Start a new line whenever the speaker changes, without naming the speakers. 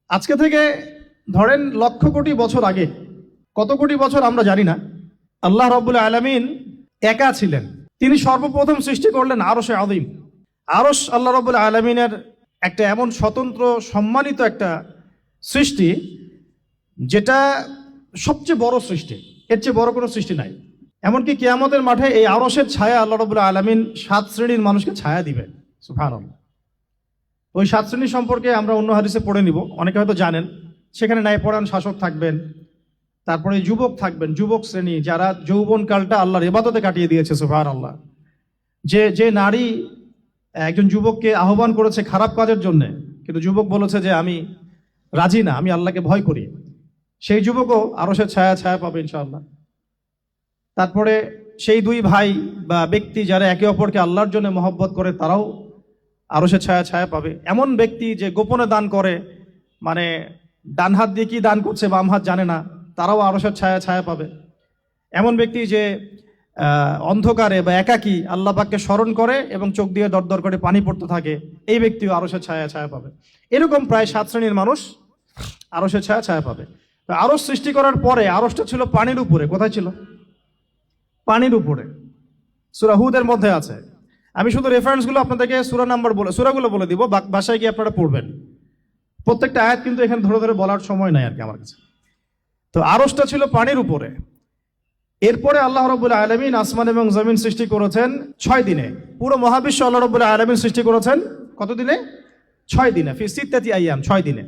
আজকে থেকে ধরেন লক্ষ কোটি বছর আগে, কত কোটি বছর আমরা জানি না, আল্লাহ রাব্বুল আলামিন একা ছিলেন। তিনি সর্বপ্রথম সৃষ্টি করলেন আরশে আযীম। আরশ আল্লাহ রাব্বুল আলামিনের একটা এমন স্বতন্ত্র সম্মানিত একটা সৃষ্টি, যেটা সবচেয়ে বড় সৃষ্টি, এর চেয়ে বড় কোনো সৃষ্টি নাই। এমনকি কিয়ামতের মাঠে এই আরশের ছায়া আল্লাহ রাব্বুল আলামিন 7 শ্রেণীর মানুষকে ছায়া দিবেন। সুবহানাল্লাহ। ওই 7 শ্রেণী সম্পর্কে আমরা অন্য হাদিসে পড়ে নিব, অনেকে হয়তো জানেন। সেখানে ন্যায়পরায়ণ শাসক থাকবেন, তারপরে যুবক থাকবেন, যুবক শ্রেণী যারা যৌবনকালটা আল্লাহর ইবাদতে কাটিয়ে দিয়েছে। সুবহানাল্লাহ। যে নারী একজন যুবককে আহ্বান করেছে খারাপ কাজের জন্য, কিন্তু যুবক বলেছে যে আমি রাজি না, আমি আল্লাহকে ভয় করি, সেই যুবকও আরশের ছায়া পাবে ইনশাআল্লাহ। তারপরে সেই দুই ভাই বা ব্যক্তি যারা একে অপরকে আল্লাহর জন্য মহব্বত করে, তারাও আরশের ছায়া পাবে। এমন ব্যক্তি যে গোপনে দান করে, মানে ডান হাত দিয়ে কি দান করছে বাম হাত জানে না, তারাও আরশের ছায়া পাবে। এমন ব্যক্তি যে অন্ধকারে বা একাকী আল্লাহ পাককে স্মরণ করে এবং চোখ দিয়ে দরদর করে পানি পড়তে থাকে, এই ব্যক্তিও আরশের ছায়া পাবে। এরকম প্রায় 7 শ্রেণীর মানুষ আরশের ছায়া পাবে। আরশ সৃষ্টি করার পরে আরশটা ছিল পানির উপরে। কোথায় ছিল? পানির উপরে। সূরা হুদের মধ্যে আছে। আমি শুধু রেফারেন্সগুলো আপনাদেরকে সূরাগুলো বলে দিব, বাসায় গিয়ে আপনারা পড়বেন। প্রত্যেকটা আয়াত কিন্তু এখানে ধরে ধরে বলার সময় নাই আর কি আমার কাছে। তো আরশটা ছিল পানির উপরে। এরপরে আল্লাহ রাব্বুল আলামিন আসমান এবং জমিন সৃষ্টি করেছেন 6 দিনে। পুরো মহাবিশ্ব আল্লাহ রাব্বুল আলামিন সৃষ্টি করেছেন কত দিনে? 6 দিনে। ফি সিত্তাতি আইয়াম, 6 দিনে।